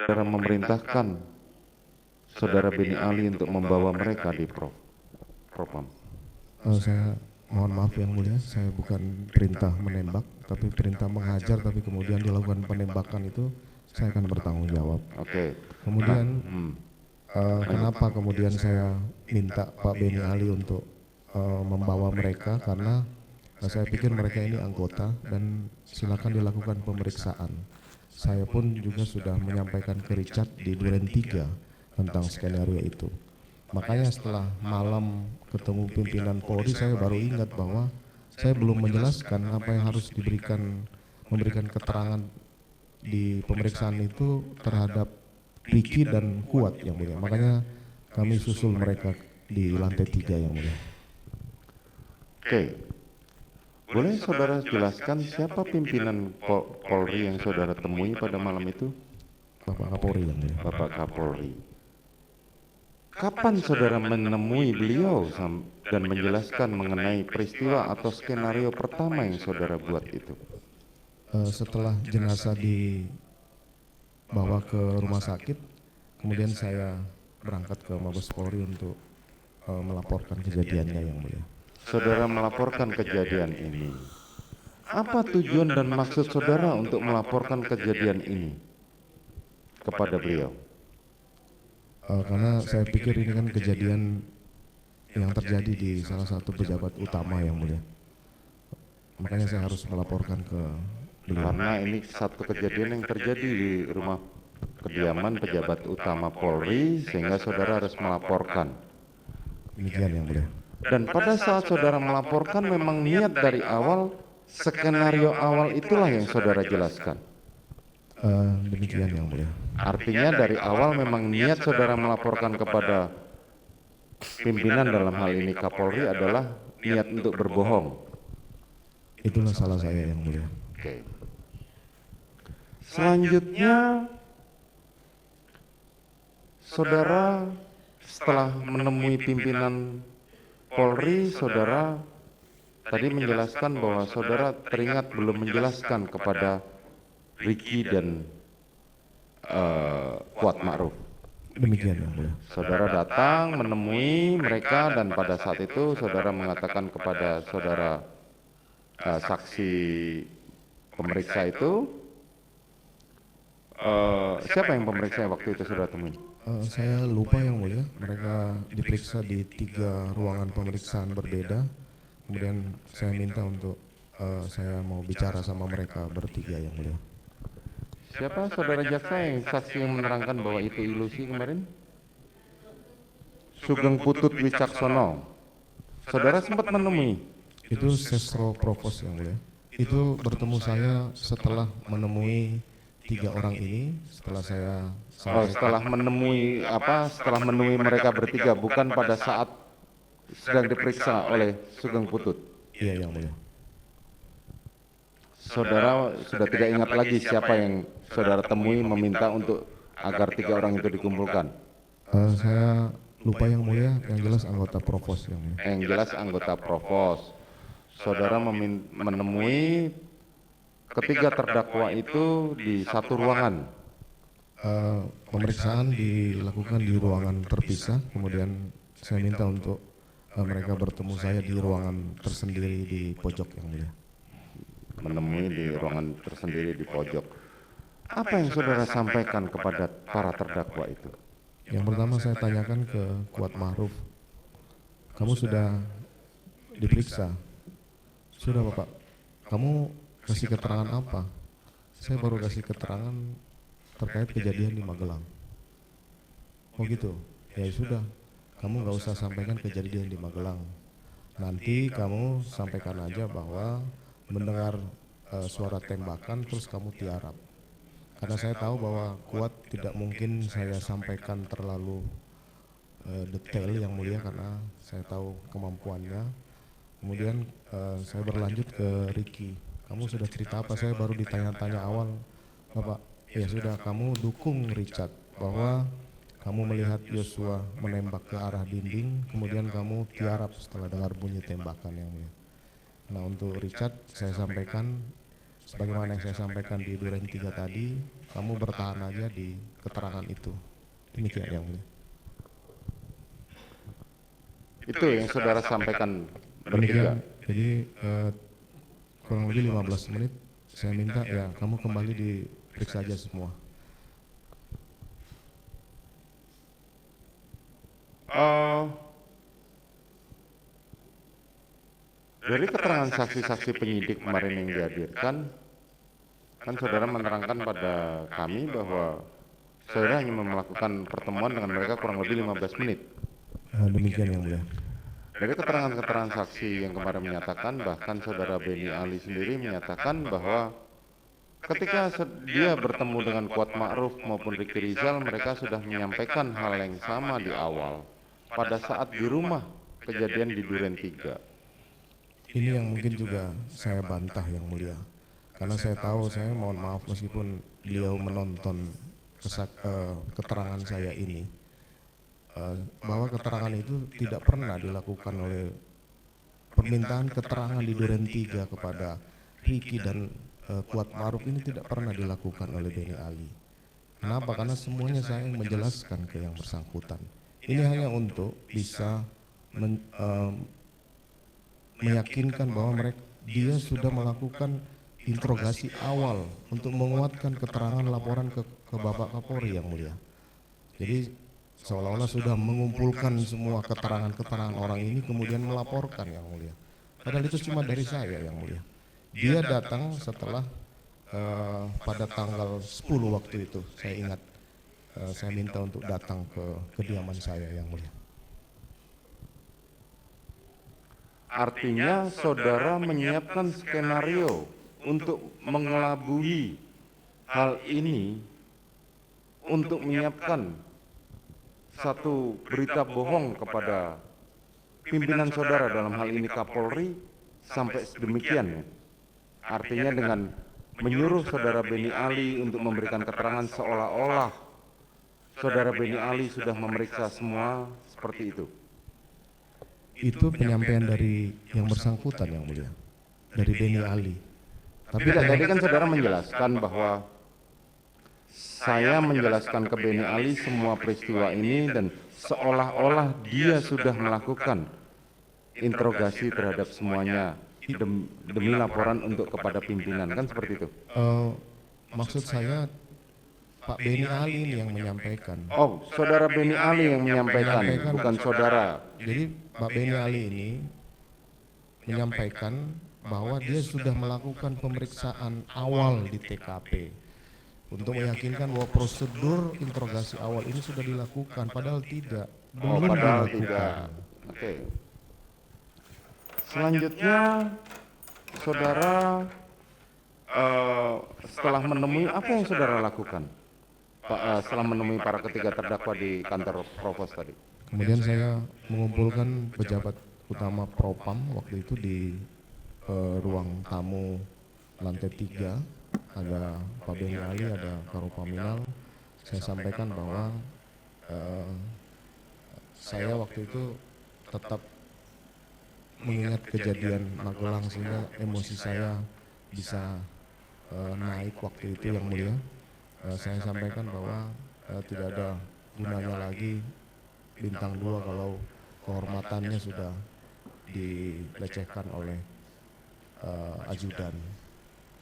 saudara memerintahkan saudara Beni Ali untuk membawa mereka di Propam? Saya mohon maaf yang mulia, saya bukan perintah menembak, tapi perintah menghajar, tapi kemudian dilakukan penembakan itu saya akan bertanggung jawab. Oke. Kemudian kenapa kemudian saya minta Pak Beni Ali untuk membawa mereka, karena saya pikir mereka ini anggota dan silakan dilakukan pemeriksaan. Saya pun juga sudah menyampaikan ke Richard di Duren 3 tentang skenario itu. Makanya setelah malam ketemu pimpinan Polri, saya baru ingat bahwa saya belum menjelaskan apa yang harus memberikan keterangan di pemeriksaan itu terhadap Ricky dan Kuat yang mulia. Makanya kami susul mereka di lantai 3 yang mulia. Oke. Boleh saudara jelaskan siapa pimpinan Polri yang saudara temui pada malam itu? Bapak Kapolri yang mulia. Bapak Kapolri. Kapan saudara menemui beliau dan menjelaskan mengenai peristiwa atau skenario pertama yang saudara buat itu? Setelah jenazah dibawa ke rumah sakit, kemudian saya berangkat ke Mabes Polri untuk melaporkan kejadiannya yang mulia. Saudara melaporkan kejadian ini. Apa tujuan dan maksud saudara untuk melaporkan kejadian ini kepada beliau? Karena saya pikir ini kan kejadian yang terjadi di salah satu pejabat utama yang mulia. Makanya saya harus melaporkan ke beliau. Karena ini satu kejadian yang terjadi di rumah kediaman pejabat utama Polri, sehingga saudara harus melaporkan. Demikian yang mulia. Dan pada saat saudara melaporkan, memang niat dari awal, skenario awal itulah yang saudara jelaskan. Demikian yang mulia. Artinya dari awal memang niat saudara melaporkan kepada pimpinan dalam hal ini Kapolri adalah niat untuk berbohong. Itulah salah saya yang mulia. Oke. Selanjutnya, saudara setelah menemui pimpinan Polri, saudara tadi menjelaskan bahwa saudara teringat belum menjelaskan kepada Ricky dan Kuat Ma'ruf. Demikian yang mulia. Saudara datang menemui mereka dan pada saat itu saudara mengatakan kepada saudara saksi pemeriksa itu, siapa yang pemeriksa waktu itu saudara temui? Saya lupa yang mulia. Mereka diperiksa di 3 ruangan pemeriksaan berbeda. Kemudian saya minta untuk saya mau bicara sama mereka bertiga yang mulia. Siapa saudara jaksa yang saksi yang menerangkan bahwa itu ilusi kemarin? Sugeng Putut Wicaksono. Saudara sempat menemui? Itu Sesro Provos yang mulia. Itu bertemu saya setelah menemui 3 orang ini. Setelah saya setelah menemui setelah menemui mereka bertiga, bukan pada saat sedang diperiksa oleh Sugeng Putut. Iya yang mulia. Saudara sudah tidak ingat lagi siapa yang saudara temui meminta untuk agar 3 orang itu dikumpulkan? Saya lupa yang mulia, yang jelas anggota Provos yang mulia. Yang jelas anggota Provos. Saudara menemui ketiga terdakwa itu di satu ruangan. Pemeriksaan dilakukan di ruangan terpisah, kemudian saya minta untuk mereka bertemu saya di ruangan tersendiri di pojok yang mulia. Menemui di ruangan tersendiri di pojok. Apa yang saudara sampaikan kepada para terdakwa itu? Yang pertama saya tanyakan ke Kuat Ma'ruf, kamu sudah diperiksa? Sudah Bapak. Kamu kasih keterangan apa? Saya baru kasih keterangan terkait kejadian di Magelang. Oh gitu? Ya sudah, kamu nggak usah sampaikan kejadian di Magelang. Nanti kamu sampaikan aja bahwa mendengar suara tembakan terus kamu tiarap. Karena saya tahu bahwa Kuat tidak mungkin saya sampaikan terlalu detail yang mulia karena saya tahu kemampuannya. Kemudian saya berlanjut ke Ricky. Kamu sudah cerita apa? Saya baru ditanya-tanya awal, Bapak. Ya sudah, kamu dukung Richard bahwa kamu melihat Yosua menembak ke arah dinding, kemudian kamu tiarap setelah dengar bunyi tembakan yang mulia. Nah untuk Richard saya sampaikan sebagaimana yang saya sampaikan di Duren 3 tadi, kamu bertahan aja di keterangan itu. Demikian yang mulia. Itu yang saudara sampaikan bertiga. Demikian. Jadi kurang lebih 15 menit saya minta ya kamu kembali diperiksa aja semua. Dari keterangan saksi-saksi penyidik kemarin yang dihadirkan, kan saudara menerangkan pada kami bahwa saudara hanya melakukan pertemuan dengan mereka kurang lebih 15 menit. Demikian yang mulia. Dari keterangan-keterangan saksi yang kemarin menyatakan, bahkan saudara Beni Ali sendiri menyatakan bahwa ketika dia bertemu dengan Kuat Ma'ruf maupun Ricky Rizal, mereka sudah menyampaikan hal yang sama di awal pada saat di rumah kejadian di Duren 3. Ini yang mungkin juga saya bantah yang mulia. Karena saya tahu, saya mohon maaf meskipun beliau menonton keterangan saya ini, bahwa keterangan itu tidak pernah dilakukan oleh permintaan keterangan di Duren 3 kepada Ricky dan Kuat Ma'ruf ini tidak pernah dilakukan oleh Beni Ali. Kenapa? Karena semuanya saya menjelaskan ke yang bersangkutan. Ini hanya untuk bisa meyakinkan bahwa dia sudah melakukan interogasi awal untuk menguatkan keterangan laporan ke Bapak Kapolri yang mulia. Jadi seolah-olah sudah mengumpulkan semua keterangan-keterangan orang ini kemudian melaporkan yang mulia. Padahal itu cuma dari saya yang mulia. Dia datang setelah pada tanggal 10 waktu itu, saya ingat, saya minta untuk datang ke kediaman saya yang mulia. Artinya saudara menyiapkan skenario untuk mengelabui hal ini, untuk menyiapkan satu berita bohong kepada pimpinan saudara, dalam hal ini Kapolri, sampai sedemikian. Artinya dengan menyuruh saudara Beni Ali untuk memberikan keterangan seolah-olah saudara Beni Ali sudah memeriksa semua, seperti itu. Itu penyampaian dari yang bersangkutan yang mulia, dari Beni Ali. Tapi tadi kan saudara menjelaskan bahwa saya menjelaskan ke Beni Ali semua peristiwa ini dan seolah-olah dia sudah melakukan interogasi terhadap semuanya demi laporan untuk kepada pimpinan, kan seperti itu. Maksud saya Pak Beni Ali ini yang menyampaikan. Oh, saudara Beni Ali yang menyampaikan, bukan saudara. Jadi Pak Beni Ali ini menyampaikan bahwa dia sudah melakukan pemeriksaan awal di TKP untuk meyakinkan bahwa prosedur interogasi awal ini sudah dilakukan, padahal tidak. Oh, padahal tidak. Oke. Selanjutnya, saudara setelah menemui, apa yang saudara lakukan? Setelah menemui para ketiga terdakwa di kantor Provos tadi. Kemudian saya mengumpulkan pejabat utama Propam waktu itu di ruang tamu lantai 3, ada Pak Beni Ali, ada Karopaminal. Saya sampaikan bahwa saya waktu itu tetap mengingat kejadian Magelang sehingga emosi saya bisa naik waktu itu yang mulia. Saya sampaikan bahwa tidak ada gunanya lagi bintang 2 kalau kehormatannya sudah dilecehkan oleh ajudan.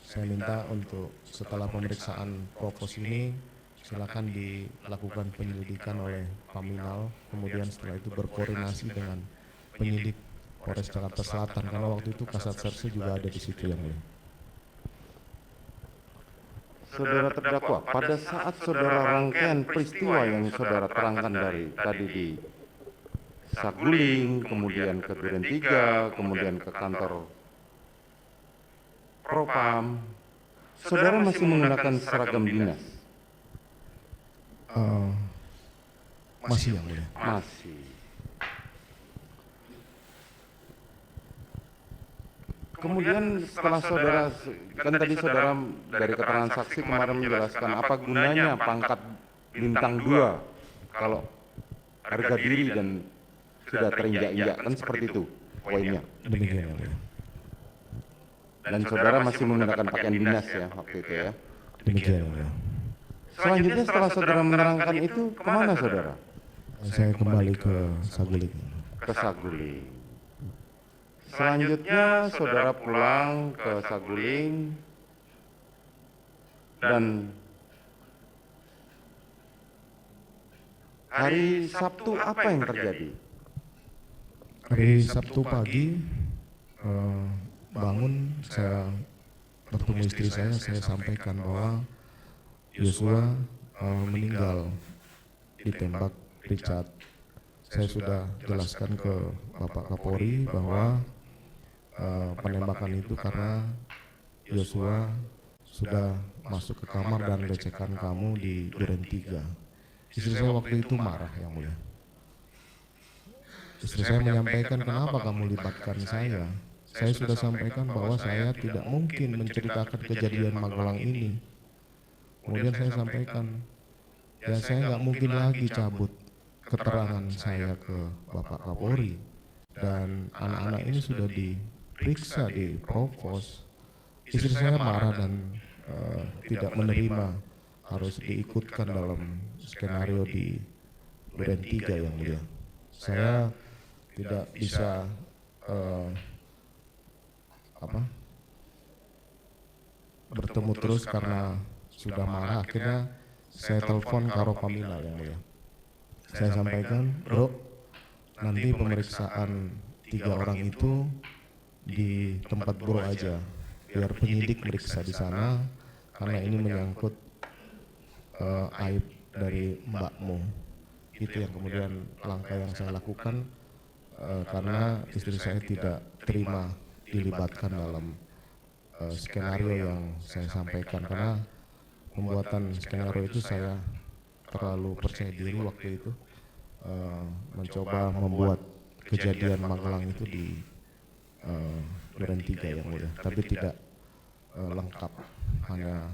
Saya minta untuk setelah pemeriksaan provos ini silakan dilakukan penyelidikan oleh Paminal, kemudian setelah itu berkoordinasi dengan penyidik Polres Jakarta Selatan karena waktu itu Kasat Serse juga ada di situ yang mulia. Saudara terdakwa, pada saat saudara rangkaian peristiwa yang saudara terangkan dari tadi di Saguling, kemudian ke Duren 3, kemudian ke kantor Propam, saudara masih menggunakan seragam dinas? Masih yang mulia. Masih. Kemudian setelah saudara, kan tadi saudara dari keterangan saksi kemarin menjelaskan apa gunanya pangkat bintang 2 kalau harga diri dan sudah terinjak-injak, kan seperti itu poinnya. Demikian yang mulia. Dan saudara masih menggunakan pakaian dinas ya waktu itu ya. Demikian yang mulia. Selanjutnya setelah saudara menerangkan itu, kemana saudara? Saya kembali ke Saguling. Ke Saguling. Selanjutnya saudara pulang ke Saguling dan hari Sabtu apa yang terjadi? Hari Sabtu pagi bangun, saya bertemu istri saya sampaikan bahwa Yosua meninggal ditembak Richard. Saya sudah jelaskan ke Bapak Kapolri bahwa penembakan itu karena Yosua sudah masuk ke kamar dan lecehkan kamu di Duren 3. Istri saya waktu itu marah yang mulia. Istri saya menyampaikan, kenapa kamu libatkan saya? Saya sudah sampaikan bahwa saya tidak mungkin menceritakan kejadian Magelang ini. Kemudian saya sampaikan, ya saya nggak mungkin lagi cabut keterangan saya ke Bapak Kapolri. Dan anak-anak ini sudah diperiksa di Provos. Istri saya marah dan tidak menerima harus diikutkan dalam skenario di Duren 3 yang mulia. Saya tidak bisa bertemu terus karena sudah marah. Akhirnya saya telepon Karo Pamina yang mulia. Saya sampaikan, bro, nanti pemeriksaan 3 orang itu di tempat bro aja, biar penyidik meriksa di sana karena ini menyangkut aib dari mbakmu. Itu yang kemudian langkah yang saya lakukan karena istri saya tidak terima dilibatkan dalam skenario yang saya sampaikan, karena pembuatan skenario itu saya terlalu percaya diri waktu itu, mencoba membuat kejadian Magelang itu di Duren 3 yang mulia, tapi tidak lengkap, hanya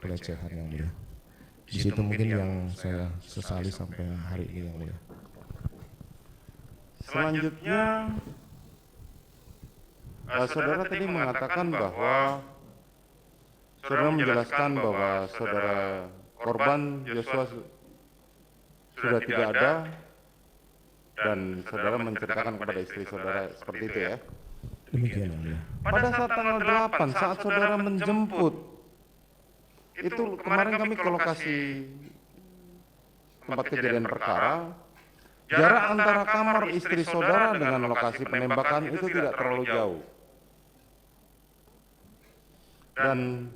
pelecehan yang mulia. Di situ mungkin yang saya sesali sampai hari ini yang mulia. Selanjutnya, saudara tadi mengatakan bahwa saudara menjelaskan bahwa saudara korban Yosua sudah tidak ada dan saudara menceritakan kepada istri saudara seperti itu ya. Demikian yang mulia. Pada saat tanggal 8 saat saudara menjemput, itu kemarin kami ke lokasi tempat kejadian perkara, jarak antara kamar istri saudara dengan lokasi penembakan itu tidak terlalu jauh. Dan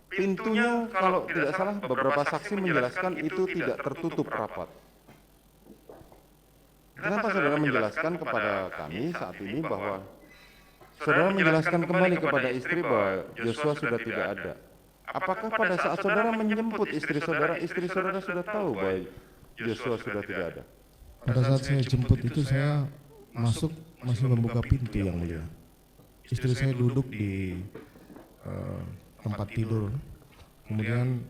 pintunya kalau tidak salah beberapa saksi menjelaskan itu tidak tertutup rapat. Kenapa saudara menjelaskan kepada kami saat ini bahwa saudara menjelaskan kembali kepada istri bahwa Yosua sudah tidak ada? Apakah pada saat saudara menjemput istri saudara sudah tahu bahwa Yosua sudah tidak ada? Pada saat saya jemput itu saya masuk masih membuka pintu yang mulia. Istri saya duduk di tempat tidur, kemudian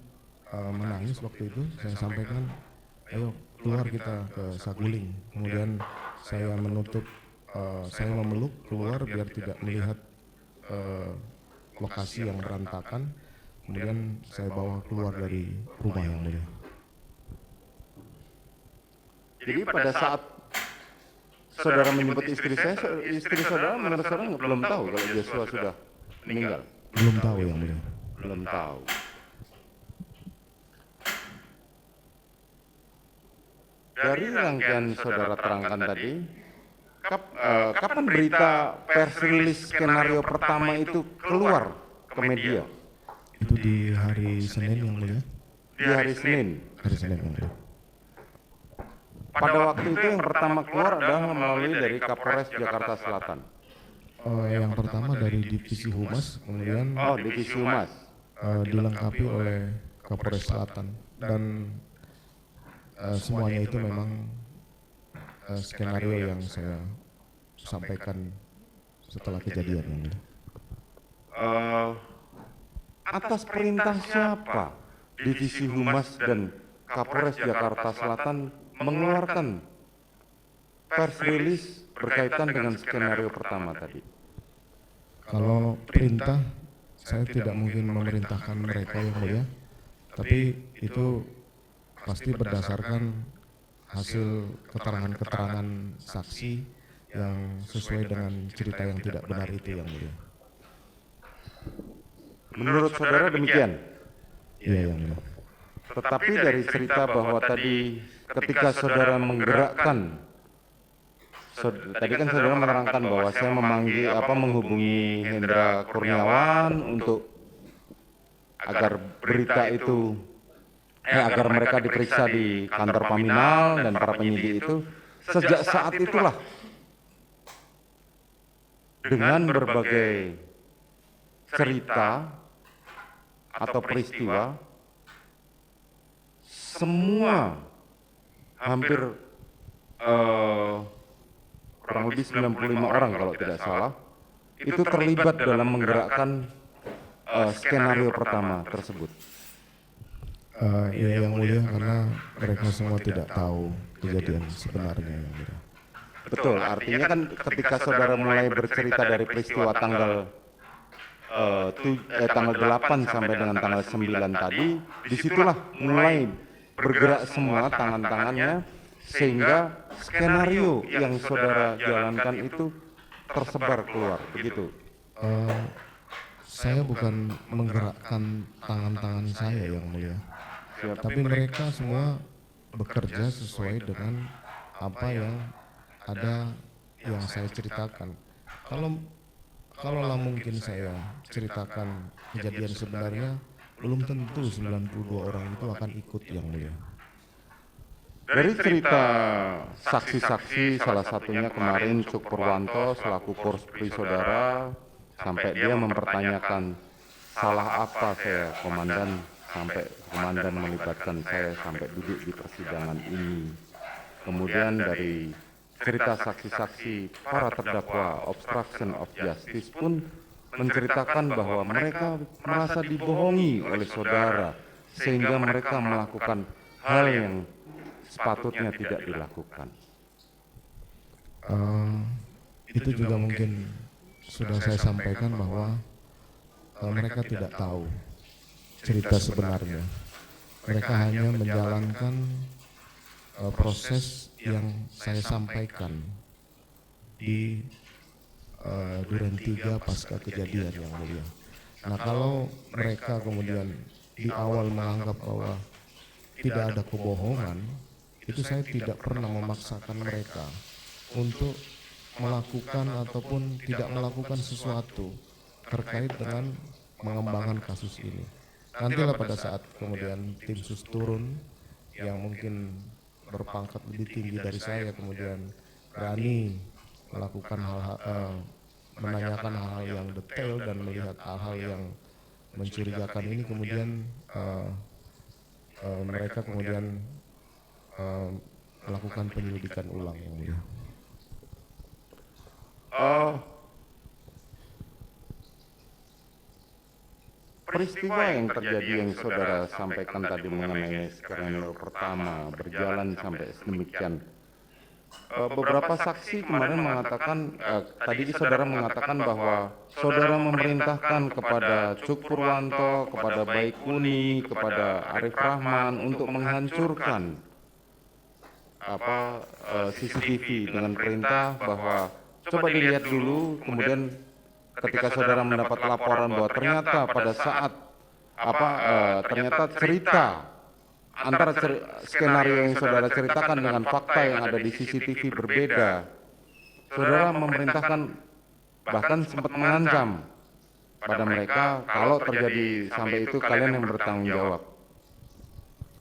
menangis waktu itu. Saya sampaikan, ayo keluar kita ke Saguling. Kemudian saya menutup, saya memeluk keluar biar tidak melihat lokasi yang berantakan. Kemudian saya bawa keluar dari rumah yang mulia. Jadi pada saat saudara menjemput istri saudara menurut saudara belum tahu kalau Yosua sudah meninggal? Belum tahu yang mulia. Belum tahu. Dari rangkaian saudara terangkan tadi, kapan berita pers rilis skenario pertama itu keluar ke media? Itu di hari Senin yang mulia. Di hari Senin. Hari Senin yang mulia. Pada waktu itu yang pertama keluar adalah melalui dari Kapolres Jakarta Selatan. Yang pertama dari Divisi Humas, kemudian Divisi Humas. dilengkapi oleh Kapolres Selatan, dan semuanya itu memang skenario yang saya sampaikan setelah kejadian ini. Atas perintah siapa Divisi Humas dan Kapolres Jakarta Selatan mengeluarkan pers rilis berkaitan dengan skenario pertama tadi? Kalau perintah, saya tidak mungkin memerintahkan mereka yang mulia, tapi itu pasti berdasarkan hasil keterangan-keterangan saksi yang sesuai dengan cerita yang tidak benar itu yang mulia. Menurut saudara demikian. Iya yang mulia. Tetapi dari cerita bahwa tadi ketika saudara menggerakkan, tadi kan saudara menerangkan bahwa saya menghubungi Hendra Kurniawan untuk agar berita itu, agar mereka diperiksa di kantor Paminal dan para penyidik itu. Sejak saat itulah dengan berbagai cerita atau peristiwa, semua hampir kurang lebih 95 orang kalau tidak salah itu terlibat dalam menggerakkan skenario pertama tersebut. Iya yang mulia, karena mereka semua tidak tahu kejadian sebenarnya yang mulia. Betul, artinya kan ketika saudara mulai bercerita dari peristiwa tanggal 8 sampai dengan tanggal 9 tadi, disitulah mulai bergerak semua tangan-tangannya, sehingga skenario yang saudara jalankan itu tersebar keluar, begitu. Saya bukan menggerakkan tangan-tangan saya yang mulia, tapi mereka semua bekerja sesuai dengan apa yang ada yang saya ceritakan. Kalaulah mungkin saya ceritakan kejadian sebenarnya, belum tentu 92 orang itu akan ikut yang mulia. Dari cerita saksi-saksi, salah satunya kemarin Cuk Purwanto selaku Korspri saudara, sampai dia mempertanyakan salah apa saya komandan sampai komandan melibatkan saya sampai duduk di persidangan ini. Kemudian dari cerita saksi-saksi para terdakwa obstruction of justice pun menceritakan bahwa mereka merasa dibohongi oleh saudara sehingga mereka melakukan hal yang sepatutnya tidak dilakukan. Itu juga mungkin sudah saya sampaikan bahwa mereka tidak tahu cerita sebenarnya. Mereka hanya menjalankan proses yang saya sampaikan di Duren 3 pasca kejadian yang mulia. Nah, kalau mereka kemudian di awal menganggap bahwa tidak ada kebohongan, itu saya tidak pernah memaksakan mereka untuk melakukan ataupun tidak melakukan sesuatu terkait dengan mengembangkan kasus ini. Nantilah pada saat kemudian tim sus turun yang mungkin berpangkat lebih tinggi dari saya, kemudian berani melakukan menanyakan hal-hal yang detail dan melihat hal-hal yang mencurigakan ini, kemudian mereka kemudian melakukan penyelidikan ulang yang mulia. Peristiwa yang terjadi yang saudara sampaikan tadi mengenai skenario pertama berjalan sampai sedemikian. Beberapa saksi kemarin mengatakan, tadi saudara mengatakan bahwa saudara memerintahkan kepada Cuk Purwanto, kepada Baikuni, kepada Arif Rahman untuk menghancurkan CCTV dengan perintah bahwa coba dilihat dulu, kemudian ketika saudara mendapat laporan bahwa ternyata pada saat ternyata cerita antara skenario yang saudara ceritakan dengan fakta yang ada di CCTV berbeda, saudara memerintahkan, bahkan sempat mengancam pada mereka kalau terjadi sampai itu kalian yang bertanggung jawab.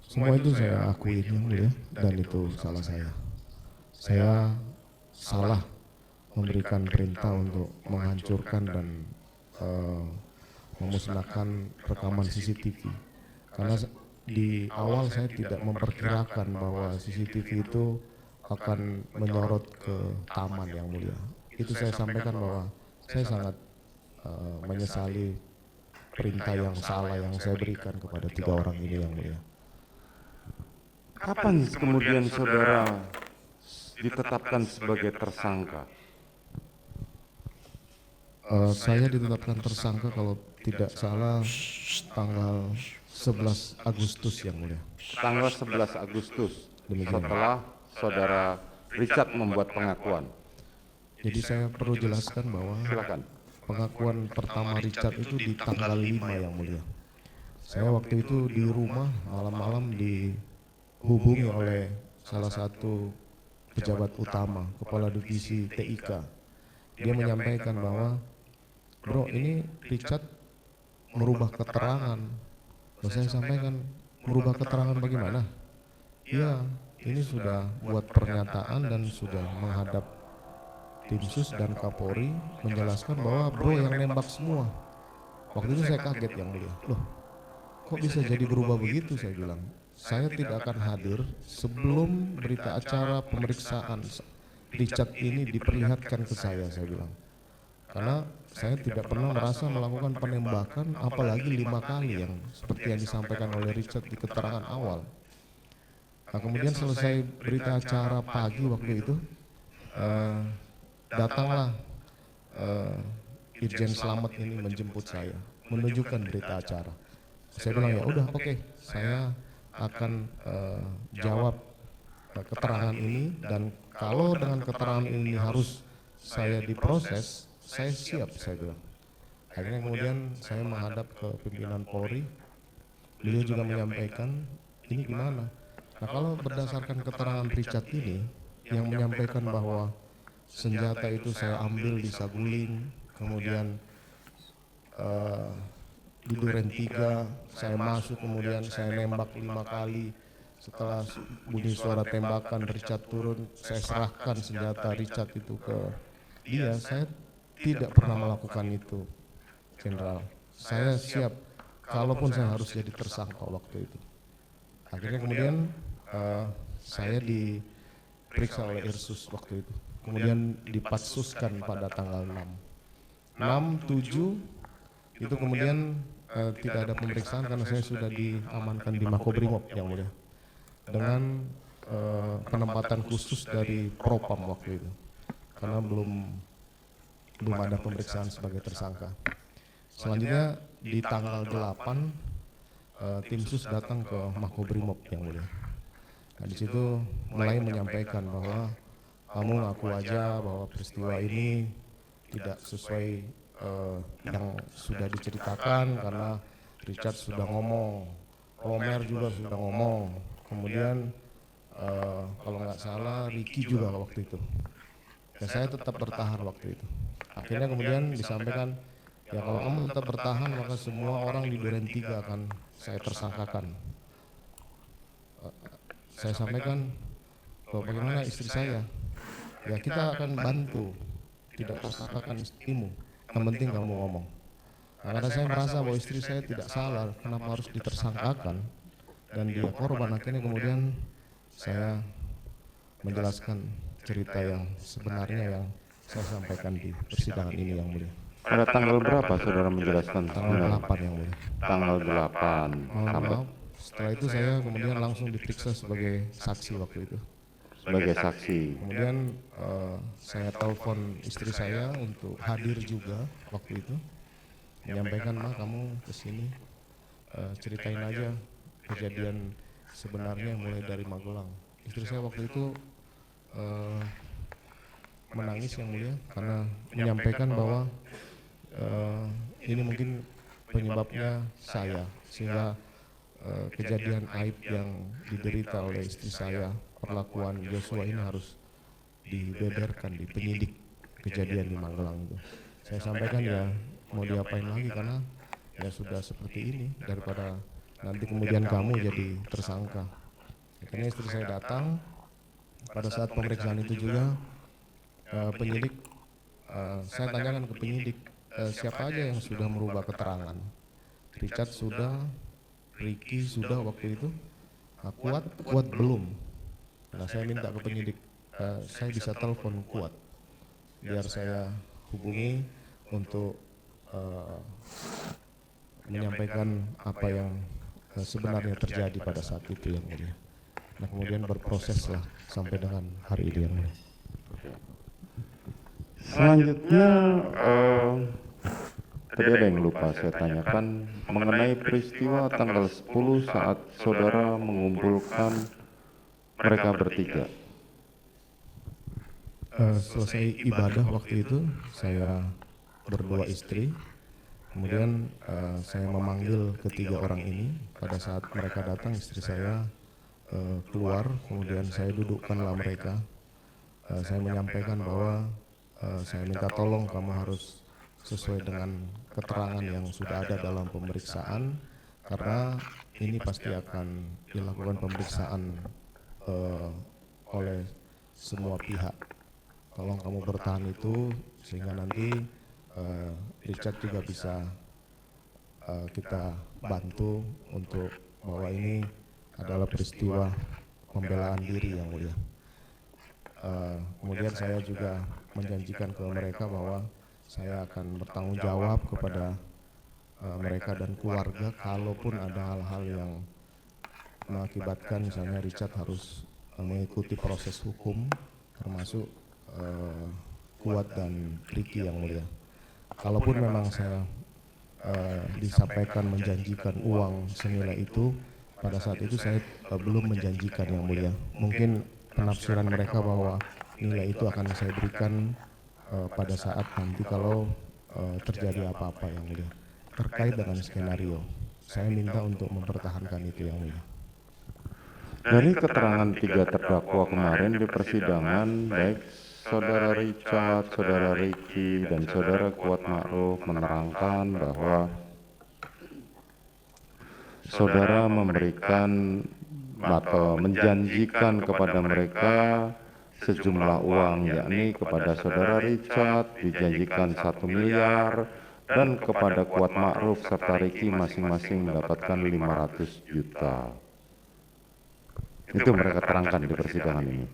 Semua itu saya akui yang mulia, dan itu salah saya. Saya salah memberikan perintah untuk menghancurkan dan memusnahkan rekaman CCTV, karena di awal saya tidak memperkirakan bahwa CCTV itu akan menyorot ke taman yang mulia. Itu saya sampaikan bahwa saya sangat menyesali perintah yang salah yang saya berikan kepada 3 orang ini yang mulia. Kapan kemudian saudara ditetapkan sebagai tersangka? Saya ditetapkan tersangka kalau tidak salah tanggal 11 Agustus yang mulia. Tanggal 11 Agustus Demikian. setelah saudara Richard membuat pengakuan. Jadi saya perlu jelaskan bahwa Silakan. pengakuan pertama Richard itu di tanggal 5 yang mulia. Saya waktu itu di rumah malam-malam dihubungi oleh salah satu pejabat utama, kepala divisi TIK. Dia menyampaikan bahwa, bro, ini Richard merubah keterangan. Lalu saya sampaikan, merubah keterangan bagaimana? Iya, ini sudah buat pernyataan dan sudah menghadap tim sus dan Kapolri menjelaskan bahwa bro yang nembak semua. Waktu itu saya kaget yang mulia. Loh, kok bisa jadi berubah begitu? Saya bilang, saya tidak akan hadir sebelum berita acara pemeriksaan Richard ini diperlihatkan ke saya bilang. Karena saya tidak pernah merasa melakukan penembakan, apalagi 5 kali yang seperti yang disampaikan oleh Richard di keterangan awal. Nah, kemudian selesai berita acara pagi waktu itu, datanglah Irjen Slamet ini menjemput saya, menunjukkan berita acara. Saya bilang, ya udah, oke, saya akan jawab keterangan ini, dan kalau dengan keterangan ini harus saya diproses, saya siap, saya bilang. Akhirnya kemudian saya menghadap ke pimpinan Polri, beliau juga menyampaikan, ini gimana? Nah, kalau berdasarkan keterangan Richard ini, yang menyampaikan bahwa senjata itu saya ambil di Saguling, kemudian di Duren 3 saya masuk, kemudian saya nembak 5 kali. Setelah bunyi suara tembakan, Richard turun, saya serahkan senjata Richard itu ke dia. Saya tidak pernah melakukan itu, Jenderal. Saya siap, kalaupun saya harus jadi tersangka waktu itu. Akhirnya kemudian saya diperiksa oleh Irsus waktu itu. Kemudian dipatsuskan pada tanggal 6. 6, 7, itu kemudian tidak ada pemeriksaan karena saya sudah diamankan di Makobrimob yang mulia. Dengan penempatan khusus dari Propam waktu itu. Karena belum ada pemeriksaan sebagai tersangka. Selanjutnya di tanggal 8 tim sus datang ke Makobrimob yang mulia. Nah, di situ mulai menyampaikan bahwa kamu ngaku aja bahwa peristiwa ini tidak sesuai yang sudah diceritakan, karena Richard sudah ngomong, Romer juga sudah ngomong, kemudian kalau nggak salah Ricky juga waktu itu. Dan saya tetap bertahan waktu itu. Akhirnya kemudian disampaikan, ya kalau kamu tetap bertahan maka semua orang di Duren 3 akan saya tersangkakan. Saya sampaikan, bahwa bagaimana istri saya? Ya kita akan bantu, tidak tersangkakan istrimu, yang penting kamu ngomong. Nah, karena saya merasa bahwa istri saya tidak salah, kenapa harus ditersangkakan, dan dia korban. Akhirnya kemudian saya menjelaskan cerita yang sebenarnya yang saya sampaikan di persidangan ini yang mulia. Pada tanggal berapa saudara menjelaskan? Tanggal 8 yang mulia. Tanggal 8. Maaf, setelah itu saya kemudian langsung diperiksa sebagai saksi waktu itu. Sebagai saksi. Kemudian saya telepon istri saya untuk hadir juga waktu itu, menyampaikan, Ma, kamu kesini, ceritain aja kejadian sebenarnya mulai dari Magelang. Istri saya waktu itu menangis yang mulia karena menyampaikan bahwa ini mungkin penyebabnya saya, sehingga kejadian aib yang diderita oleh istri saya, perlakuan Joshua ini harus dibeberkan di penyidik kejadian di Magelang itu. Saya sampaikan, ya mau diapain lagi, karena ya sudah seperti ini, daripada nanti kemudian kamu jadi tersangka. Akhirnya istri saya datang. Pada saat pemeriksaan itu juga penyidik, saya tanyakan ke penyidik, siapa aja yang sudah merubah keterangan. Richard sudah, Ricky sudah waktu itu, Kuat belum. Nah, saya minta ke penyidik, saya bisa telepon Kuat biar saya hubungi untuk menyampaikan apa yang sebenarnya terjadi pada saat itu yang mulia. Nah, kemudian berproseslah sampai dengan hari ini yang mulia. Selanjutnya, tadi ada yang lupa saya tanyakan mengenai peristiwa tanggal 10 saat saudara mengumpulkan mereka bertiga. Selesai ibadah waktu itu saya berdua istri, kemudian saya memanggil ketiga orang ini. Pada saat mereka datang istri saya keluar, kemudian saya dudukkanlah mereka. Saya menyampaikan bahwa saya minta tolong kamu harus sesuai dengan keterangan yang sudah ada dalam pemeriksaan, karena ini pasti akan dilakukan pemeriksaan oleh semua pihak. Tolong kamu bertahan itu sehingga nanti Richard juga bisa kita bantu untuk bahwa ini adalah peristiwa pembelaan diri yang mulia. Kemudian saya juga menjanjikan ke mereka bahwa saya akan bertanggung jawab kepada mereka dan keluarga kalaupun ada hal-hal yang mengakibatkan misalnya Richard harus mengikuti proses hukum, termasuk Kuat dan Ricky yang mulia. Kalaupun memang saya disampaikan menjanjikan uang senilai itu, pada saat itu saya belum menjanjikan yang mulia. Mungkin penafsiran mereka bahwa nilai itu akan saya berikan pada saat nanti kalau terjadi apa-apa yang mulia. Terkait dengan skenario, saya minta untuk mempertahankan itu yang mulia. Dari keterangan tiga terdakwa kemarin di persidangan, baik saudara Richard, saudara Ricky, dan saudara Kuat Ma'ruf menerangkan bahwa saudara memberikan atau menjanjikan kepada mereka sejumlah uang, yakni kepada saudara Richard dijanjikan 1 miliar dan kepada Kuat Ma'ruf serta Ricky masing-masing mendapatkan 500 juta. Itu mereka terangkan di persidangan ini.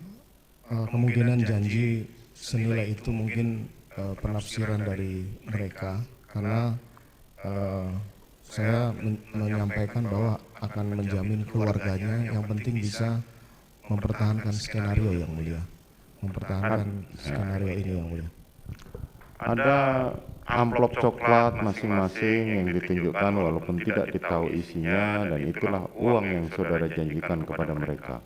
Kemungkinan janji senilai itu mungkin penafsiran dari mereka, karena saya menyampaikan bahwa akan menjamin keluarganya, yang penting bisa mempertahankan skenario yang mulia, mempertahankan skenario ini yang mulia. Ada amplop coklat masing-masing yang ditunjukkan walaupun tidak ditahu isinya, dan itulah uang yang saudara janjikan kepada mereka.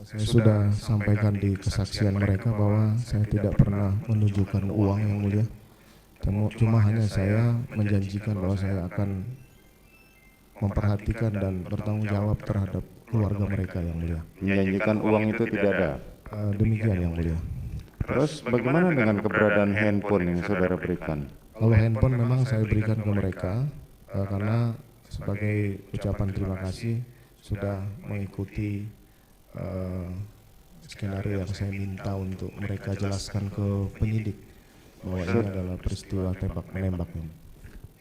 Saya sudah sampaikan di kesaksian mereka bahwa saya tidak pernah menunjukkan uang yang mulia. Cuma hanya saya menjanjikan bahwa saya akan memperhatikan dan bertanggung jawab terhadap keluarga mereka yang mulia. Menjanjikan uang itu tidak ada. Demikian yang mulia. Terus bagaimana dengan keberadaan handphone yang saudara berikan? Kalau handphone memang saya berikan ke mereka karena sebagai ucapan terima kasih sudah mengikuti skenario yang saya minta untuk mereka jelaskan ke penyidik bahwa ini adalah peristiwa tembak menembak ini.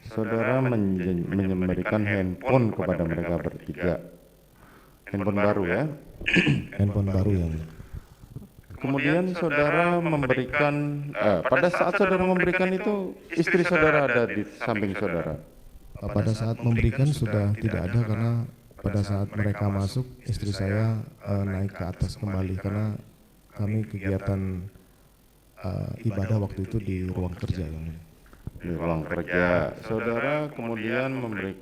Saudara memberikan handphone kepada mereka bertiga. Handphone baru ya? Handphone baru yang mulia. Kemudian saudara memberikan, pada saat saudara memberikan itu istri saudara ada di samping saudara. Pada saat memberikan sudah tidak ada, karena pada saat mereka masuk istri saya naik ke atas kembali karena kami kegiatan ibadah waktu itu di ruang kerja yang mulia. Di ruang kerja saudara kemudian memberi,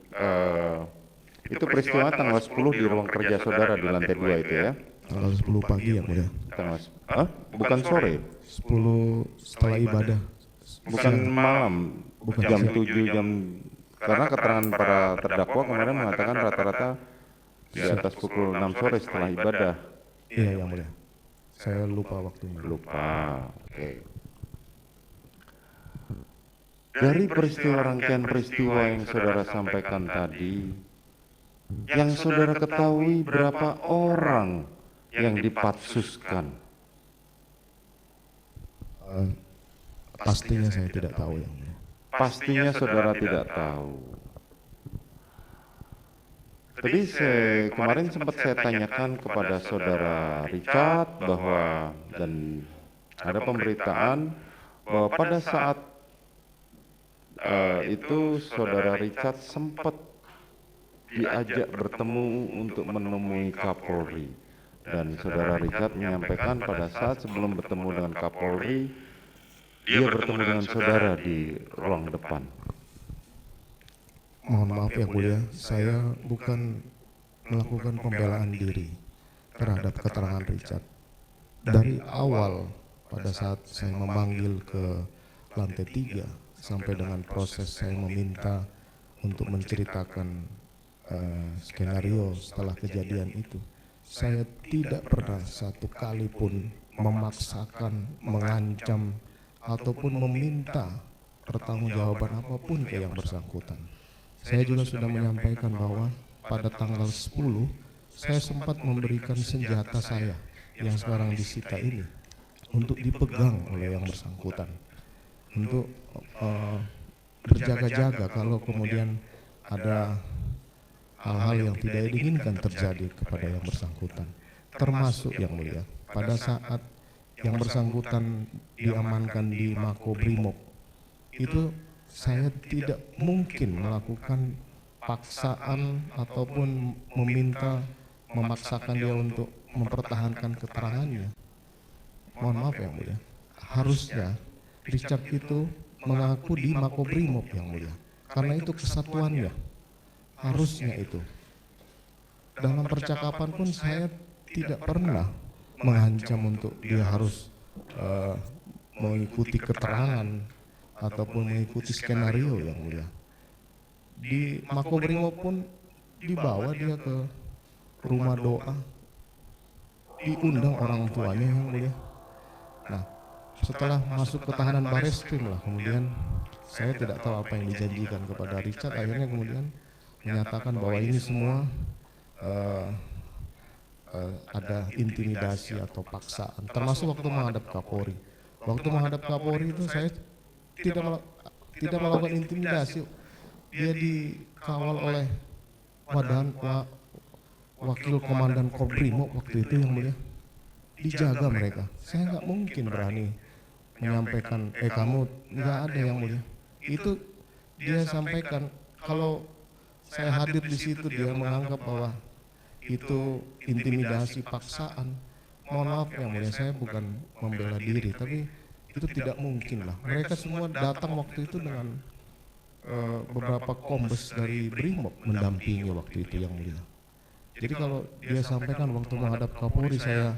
itu peristiwa tanggal 10 di ruang kerja saudara di lantai 2 itu ya? Tanggal 10 pagi yang mulia. Bukan sore? 10 setelah ibadah. Bukan malam? Bukan Jam siang. 7 jam, karena keterangan para terdakwa kemarin mengatakan rata-rata di atas pukul 6 sore setelah ibadah. Iya yang mulia. Saya lupa waktunya. Lupa, oke. Dari peristiwa rangkaian peristiwa yang saudara sampaikan tadi, yang saudara ketahui berapa orang yang dipatsuskan? Pastinya saya tidak tahu yang mulia. Pastinya saudara tidak tahu. Tadi kemarin sempat saya tanyakan kepada saudara Richard bahwa, dan ada pemberitaan bahwa pada saat itu saudara Richard sempat diajak bertemu untuk menemui Kapolri, dan saudara Richard menyampaikan pada saat sebelum bertemu dengan Kapolri dia bertemu dengan saudara di ruang depan. Mohon maaf yang mulia, saya bukan melakukan pembelaan diri terhadap keterangan Richard. Dari awal pada saat saya memanggil ke lantai 3 sampai dengan proses saya meminta untuk menceritakan skenario setelah kejadian itu, saya tidak pernah satu kali pun memaksakan, mengancam, ataupun meminta pertanggungjawaban apapun ke yang bersangkutan. Saya juga sudah menyampaikan bahwa pada tanggal 10 saya sempat memberikan senjata saya yang sekarang disita ini untuk dipegang oleh yang bersangkutan, untuk berjaga-jaga kalau kemudian ada hal-hal yang tidak diinginkan terjadi kepada yang bersangkutan. Termasuk yang mulia, pada saat yang bersangkutan diamankan di Makobrimob, itu saya tidak mungkin melakukan paksaan ataupun memaksakan dia untuk mempertahankan keterangannya. Mohon maaf yang mulia, harusnya Richard itu mengaku di Makobrimob yang mulia, karena itu kesatuannya, harusnya itu. Dalam percakapan pun saya tidak pernah mengancam untuk dia harus mengikuti keterangan ataupun mengikuti skenario yang mulia. Di Makobrimob pun dibawa dia ke rumah doa, diundang orang tuanya yang mulia. Nah, setelah masuk ke tahanan Bareskrim lah, kemudian saya tidak tahu apa yang dijanjikan kepada Richard, akhirnya kemudian menyatakan bahwa ini semua ada intimidasi atau paksaan, termasuk waktu menghadap Kapolri. Waktu menghadap Kapolri itu saya tidak melakukan intimidasi. Dia dikawal oleh wakil komandan Kobrimob waktu itu yang mulia. Dijaga mereka. Saya nggak mungkin berani menyampaikan, kamu nggak ada yang mulia. Itu dia sampaikan. Kalau saya hadir di situ, dia menganggap bahwa itu intimidasi, paksaan. Mohon maaf yang mulia, saya bukan membela diri, tapi itu tidak mungkin lah. Mereka semua datang waktu itu dengan beberapa kombes dari Brimob mendampingi waktu itu yang mulia. Jadi kalau dia sampaikan waktu menghadap Kapolri saya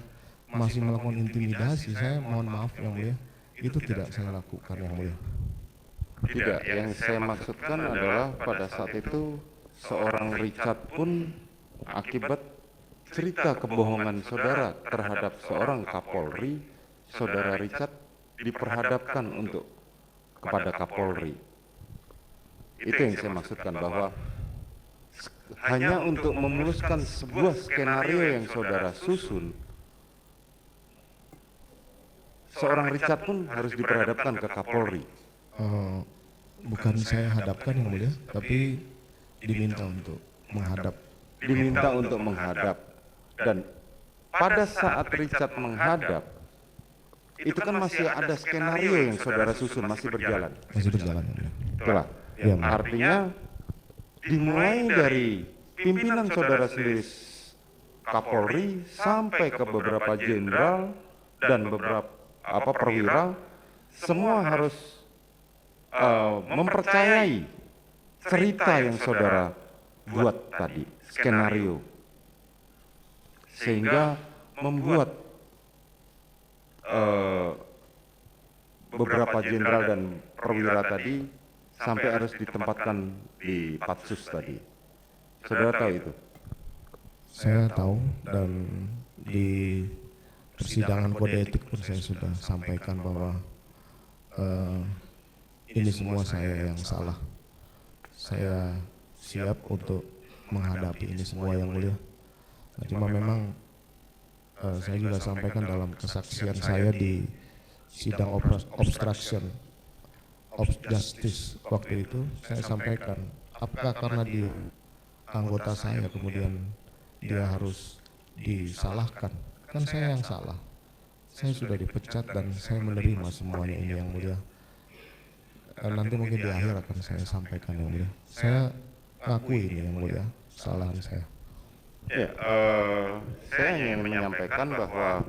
masih melakukan intimidasi, saya mohon maaf yang mulia, itu tidak saya lakukan yang mulia. Tidak, yang saya maksudkan adalah pada saat itu seorang Richard pun akibat cerita kebohongan saudara terhadap seorang Kapolri, saudara Richard diperhadapkan untuk kepada Kapolri. Itu yang saya maksudkan, bahwa hanya untuk memuluskan sebuah skenario yang saudara susun, seorang Richard pun harus diperhadapkan ke Kapolri. Bukan saya hadapkan yang mulia, tapi diminta untuk menghadap. Diminta untuk menghadap, dan pada saat Richard menghadap, itu kan masih ada skenario yang saudara susun, masih berjalan. Masih berjalan yang mulia. Itulah, Ya, mulia. artinya dimulai dari pimpinan saudara sendiri Kapolri sampai ke beberapa jenderal dan beberapa perwira, semua harus mempercayai cerita yang saudara buat tadi, skenario, sehingga membuat beberapa jenderal dan perwira tadi sampai harus ditempatkan di Patsus tadi. Saudara tahu itu? Saya tahu, dan di persidangan kode etik pun saya sudah sampaikan bahwa ini semua saya yang salah. Saya siap untuk menghadapi ini semua yang mulia. Nah, cuma memang saya juga sampaikan dalam kesaksian saya di sidang obstruction of justice waktu itu, saya sampaikan apakah karena dia anggota saya kemudian dia harus disalahkan. Kan saya yang salah, saya sudah dipecat dan saya menerima semuanya ini yang mulia. Nanti mungkin di akhir akan saya sampaikan yang mulia. Saya akui ini yang mulia, kesalahan saya. Ya, saya ingin menyampaikan bahwa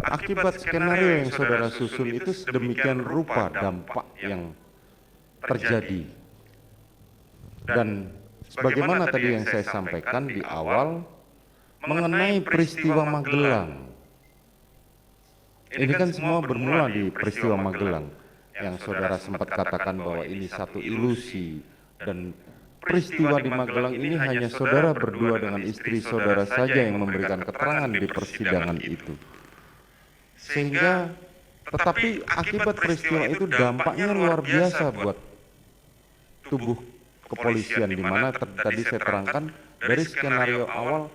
akibat skenario yang saudara susun itu sedemikian rupa dampak yang terjadi. Dan sebagaimana tadi yang saya sampaikan di awal mengenai peristiwa Magelang. Ini kan semua bermula di peristiwa Magelang yang saudara sempat katakan bahwa ini satu ilusi, dan peristiwa di Magelang ini hanya saudara berdua dengan istri saudara saja yang memberikan keterangan di persidangan itu. Sehingga, tetapi akibat peristiwa itu dampaknya luar biasa buat tubuh kepolisian, di mana tadi saya terangkan dari skenario awal